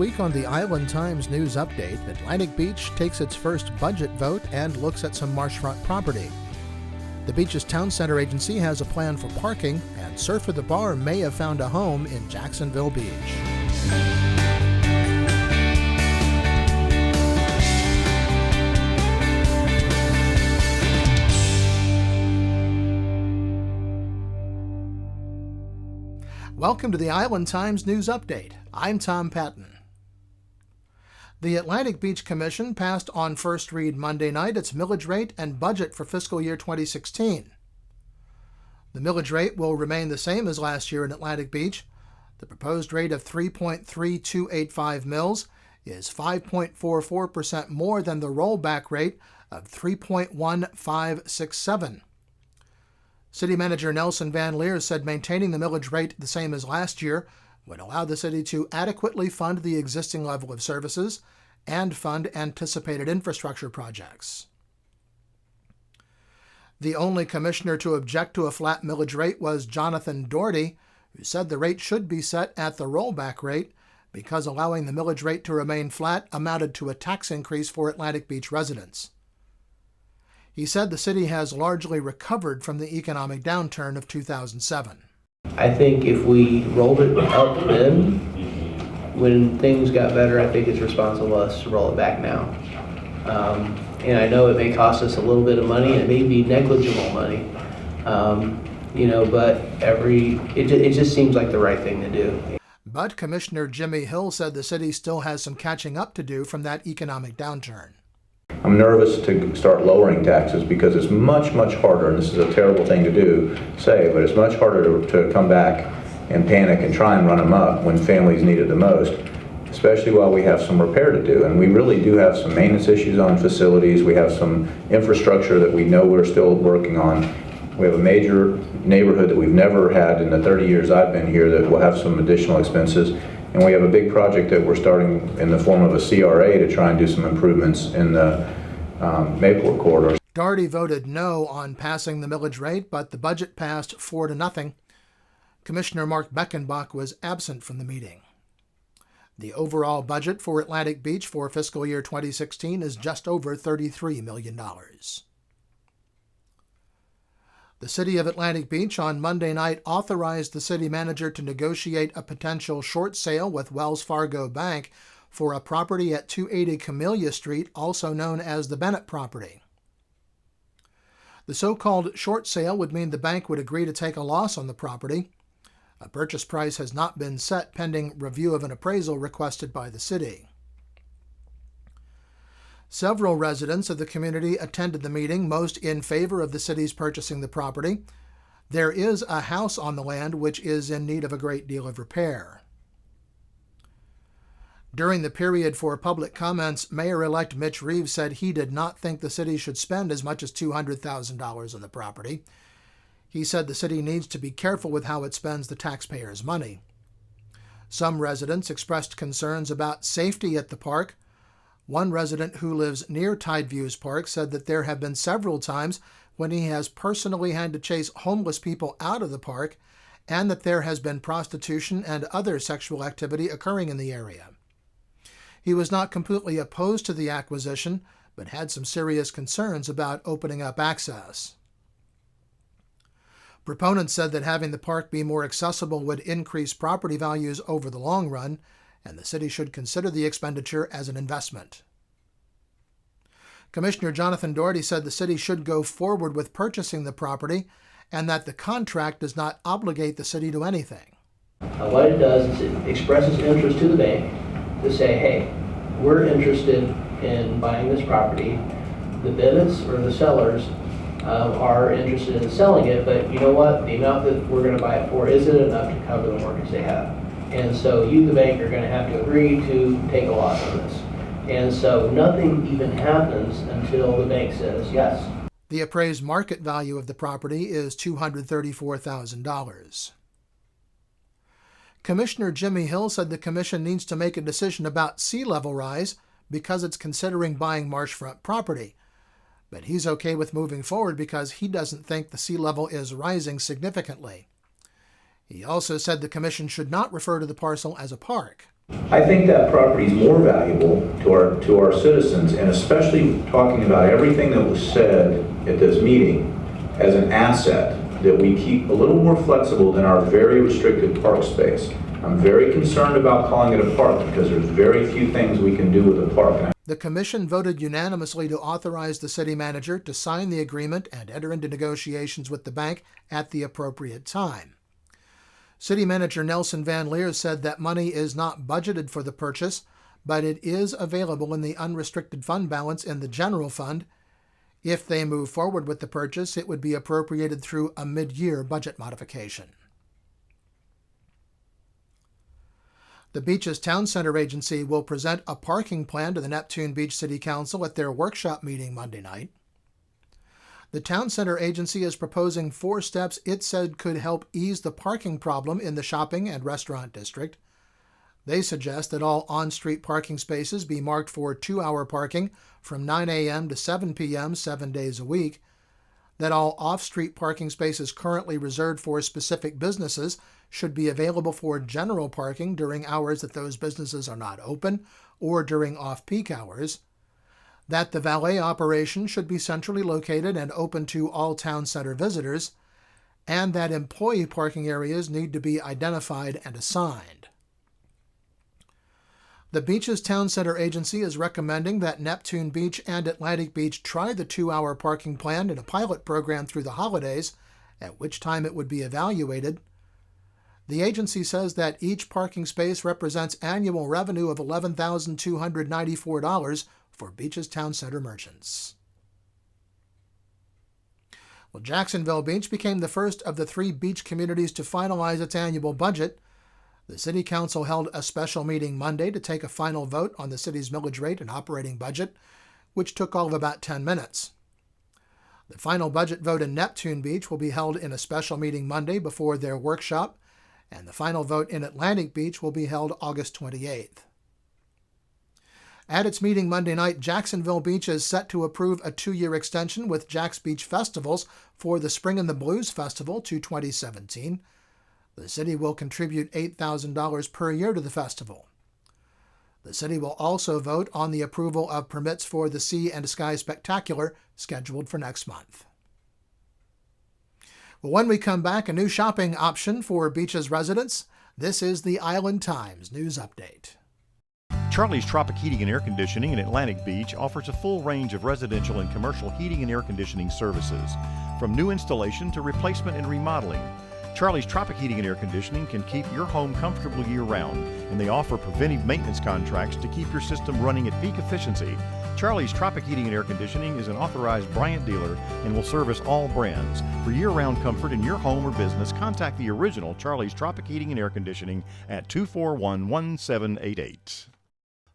week on the Island Times News Update, Atlantic Beach takes its first budget vote and looks at some marshfront property. The beach's town center agency has a plan for parking, and Surfer the Bar may have found a home in Jacksonville Beach. Welcome to the Island Times News Update. I'm Tom Patton. The Atlantic Beach Commission passed on first read Monday night its millage rate and budget for fiscal year 2016. The millage rate will remain the same as last year in Atlantic Beach. The proposed rate of 3.3285 mils is 5.44% more than the rollback rate of 3.1567. City Manager Nelson Van Leer said maintaining the millage rate the same as last year would allow the city to adequately fund the existing level of services and fund anticipated infrastructure projects. The only commissioner to object to a flat millage rate was Jonathan Doherty, who said the rate should be set at the rollback rate because allowing the millage rate to remain flat amounted to a tax increase for Atlantic Beach residents. He said the city has largely recovered from the economic downturn of 2007. I think if we rolled it up then, when things got better, I think it's responsible of us to roll it back now. And I know it may cost us a little bit of money, it may be negligible money, but it just seems like the right thing to do. But Commissioner Jimmy Hill said the city still has some catching up to do from that economic downturn. I'm nervous to start lowering taxes because it's much, much harder, and this is a terrible thing to say, but it's much harder to come back and panic and try and run them up when families need it the most, especially while we have some repair to do. And we really do have some maintenance issues on facilities. We have some infrastructure that we know we're still working on. We have a major neighborhood that we've never had in the 30 years I've been here that will have some additional expenses. And we have a big project that we're starting in the form of a CRA to try and do some improvements in the Mayport corridor. Doherty voted no on passing the millage rate, but the budget passed 4-0. Commissioner Mark Beckenbach was absent from the meeting. The overall budget for Atlantic Beach for fiscal year 2016 is just over $33 million. The City of Atlantic Beach on Monday night authorized the city manager to negotiate a potential short sale with Wells Fargo Bank for a property at 280 Camellia Street, also known as the Bennett property. The so-called short sale would mean the bank would agree to take a loss on the property. A purchase price has not been set pending review of an appraisal requested by the city. Several residents of the community attended the meeting, most in favor of the city's purchasing the property. There is a house on the land which is in need of a great deal of repair. During the period for public comments, Mayor-elect Mitch Reeves said he did not think the city should spend as much as $200,000 on the property. He said the city needs to be careful with how it spends the taxpayers' money. Some residents expressed concerns about safety at the park. One resident who lives near Tideviews Park said that there have been several times when he has personally had to chase homeless people out of the park, and that there has been prostitution and other sexual activity occurring in the area. He was not completely opposed to the acquisition, but had some serious concerns about opening up access. Proponents said that having the park be more accessible would increase property values over the long run, and the city should consider the expenditure as an investment. Commissioner Jonathan Doherty said the city should go forward with purchasing the property and that the contract does not obligate the city to anything. What it does is it expresses interest to the bank to say, hey, we're interested in buying this property. The bidders or the sellers are interested in selling it, but you know what? The amount that we're going to buy it for isn't enough to cover the mortgage they have. And so you, the bank, are going to have to agree to take a loss on this. And so nothing even happens until the bank says yes. The appraised market value of the property is $234,000. Commissioner Jimmy Hill said the commission needs to make a decision about sea level rise because it's considering buying marshfront property. But he's okay with moving forward because he doesn't think the sea level is rising significantly. He also said the commission should not refer to the parcel as a park. I think that property is more valuable to our citizens, and especially talking about everything that was said at this meeting as an asset that we keep a little more flexible than our very restricted park space. I'm very concerned about calling it a park because there's very few things we can do with a park. The commission voted unanimously to authorize the city manager to sign the agreement and enter into negotiations with the bank at the appropriate time. City Manager Nelson Van Leer said that money is not budgeted for the purchase, but it is available in the unrestricted fund balance in the general fund. If they move forward with the purchase, it would be appropriated through a mid-year budget modification. The Beaches Town Center Agency will present a parking plan to the Neptune Beach City Council at their workshop meeting Monday night. The Town Center Agency is proposing 4 steps it said could help ease the parking problem in the shopping and restaurant district. They suggest that all on-street parking spaces be marked for 2-hour parking from 9 a.m. to 7 p.m. 7 days a week, that all off-street parking spaces currently reserved for specific businesses should be available for general parking during hours that those businesses are not open or during off-peak hours, that the valet operation should be centrally located and open to all town center visitors, and that employee parking areas need to be identified and assigned. The Beaches Town Center Agency is recommending that Neptune Beach and Atlantic Beach try the 2-hour parking plan in a pilot program through the holidays, at which time it would be evaluated. The agency says that each parking space represents annual revenue of $11,294 for Beaches Town Center merchants. Well, Jacksonville Beach became the first of the 3 beach communities to finalize its annual budget. The City Council held a special meeting Monday to take a final vote on the city's millage rate and operating budget, which took all of about 10 minutes. The final budget vote in Neptune Beach will be held in a special meeting Monday before their workshop, and the final vote in Atlantic Beach will be held August 28th. At its meeting Monday night, Jacksonville Beach is set to approve a 2-year extension with Jax Beach Festivals for the Spring and the Blues Festival to 2017. The city will contribute $8,000 per year to the festival. The city will also vote on the approval of permits for the Sea and Sky Spectacular scheduled for next month. Well, when we come back, a new shopping option for Beaches residents. This is the Island Times News Update. Charlie's Tropic Heating and Air Conditioning in Atlantic Beach offers a full range of residential and commercial heating and air conditioning services, from new installation to replacement and remodeling. Charlie's Tropic Heating and Air Conditioning can keep your home comfortable year-round, and they offer preventive maintenance contracts to keep your system running at peak efficiency. Charlie's Tropic Heating and Air Conditioning is an authorized Bryant dealer and will service all brands. For year-round comfort in your home or business, contact the original Charlie's Tropic Heating and Air Conditioning at 241-1788.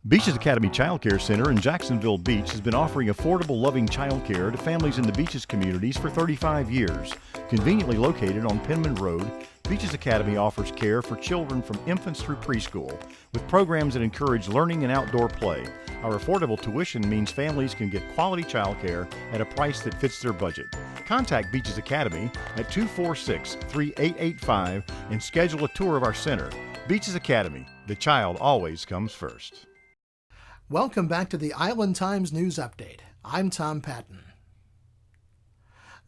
Beaches Academy Child Care Center in Jacksonville Beach has been offering affordable, loving child care to families in the Beaches communities for 35 years. Conveniently located on Penman Road, Beaches Academy offers care for children from infants through preschool, with programs that encourage learning and outdoor play. Our affordable tuition means families can get quality child care at a price that fits their budget. Contact Beaches Academy at 246-3885 and schedule a tour of our center. Beaches Academy, the child always comes first. Welcome back to the Island Times News Update. I'm Tom Patton.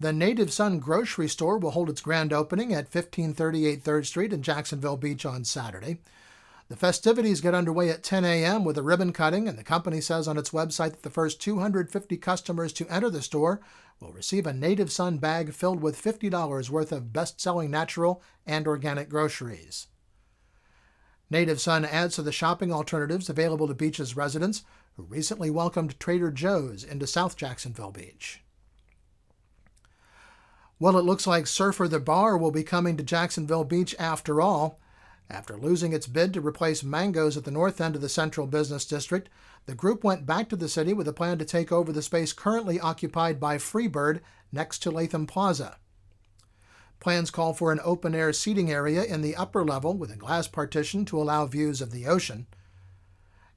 The Native Son grocery store will hold its grand opening at 1538 3rd Street in Jacksonville Beach on Saturday. The festivities get underway at 10 a.m. with a ribbon cutting, and the company says on its website that the first 250 customers to enter the store will receive a Native Son bag filled with $50 worth of best-selling natural and organic groceries. Native Son adds to the shopping alternatives available to Beaches residents who recently welcomed Trader Joe's into South Jacksonville Beach. Well, it looks like Surfer the Bar will be coming to Jacksonville Beach after all. After losing its bid to replace Mango's at the north end of the Central Business District, the group went back to the city with a plan to take over the space currently occupied by Freebird next to Latham Plaza. Plans call for an open-air seating area in the upper level with a glass partition to allow views of the ocean.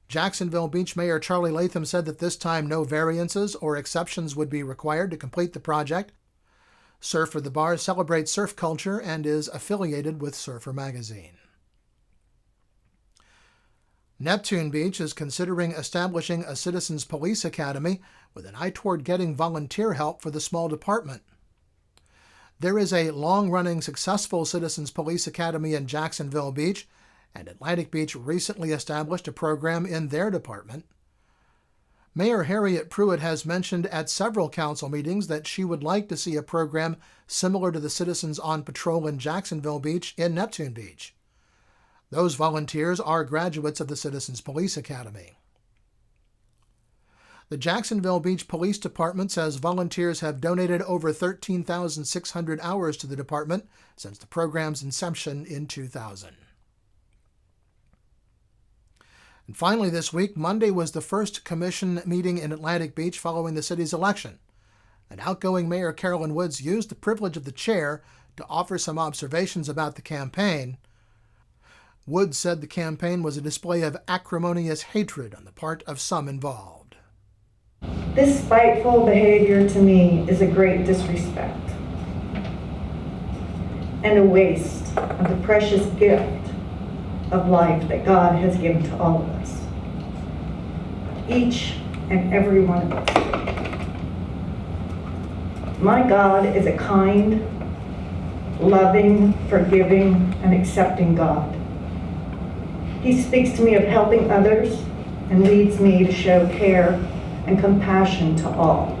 Jacksonville Beach Mayor Charlie Latham said that this time no variances or exceptions would be required to complete the project. Surfer the Bar celebrates surf culture and is affiliated with Surfer Magazine. Neptune Beach is considering establishing a Citizens Police Academy with an eye toward getting volunteer help for the small department. There is a long-running successful Citizens Police Academy in Jacksonville Beach, and Atlantic Beach recently established a program in their department. Mayor Harriet Pruitt has mentioned at several council meetings that she would like to see a program similar to the Citizens on Patrol in Jacksonville Beach in Neptune Beach. Those volunteers are graduates of the Citizens Police Academy. The Jacksonville Beach Police Department says volunteers have donated over 13,600 hours to the department since the program's inception in 2000. And finally this week, Monday was the first commission meeting in Atlantic Beach following the city's election. And outgoing Mayor Carolyn Woods used the privilege of the chair to offer some observations about the campaign. Woods said the campaign was a display of acrimonious hatred on the part of some involved. This spiteful behavior to me is a great disrespect and a waste of the precious gift of life that God has given to all of us. Each and every one of us. My God is a kind, loving, forgiving, and accepting God. He speaks to me of helping others and leads me to show care and compassion to all.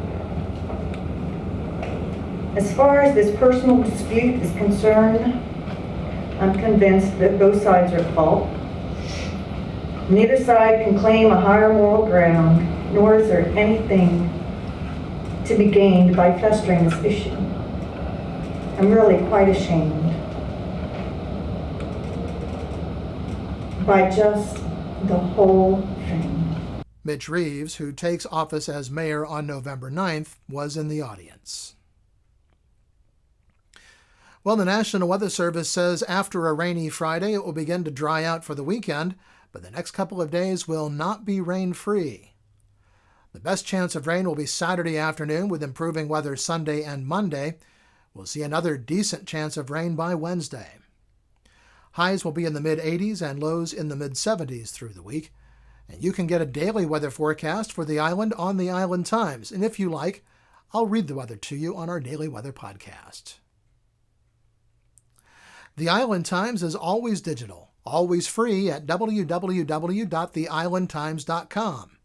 As far as this personal dispute is concerned, I'm convinced that both sides are at fault. Neither side can claim a higher moral ground, nor is there anything to be gained by festering this issue. I'm really quite ashamed by just the whole thing. Mitch Reeves, who takes office as mayor on November 9th, was in the audience. Well, the National Weather Service says after a rainy Friday, it will begin to dry out for the weekend, but the next couple of days will not be rain-free. The best chance of rain will be Saturday afternoon with improving weather Sunday and Monday. We'll see another decent chance of rain by Wednesday. Highs will be in the mid-80s and lows in the mid-70s through the week. And you can get a daily weather forecast for the island on the Island Times. And if you like, I'll read the weather to you on our daily weather podcast. The Island Times is always digital, always free at www.theislandtimes.com.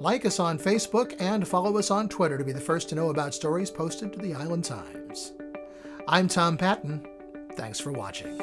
Like us on Facebook and follow us on Twitter to be the first to know about stories posted to the Island Times. I'm Tom Patton. Thanks for watching.